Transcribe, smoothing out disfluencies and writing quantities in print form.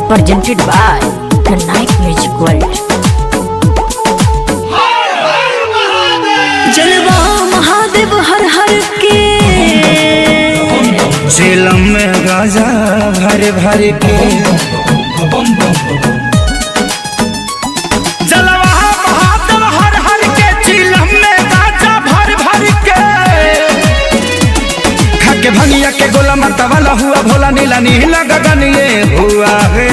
Presented by the Night Music World. जलवा महादेव हर हर के झेलम में गाजा भर भर के जलवा महादेव हर हर के झेलम में गाजा भर भर के खाके भंगिया के गोला मरता वाला हुआ भोला नीला नीला गगन ये हुआ है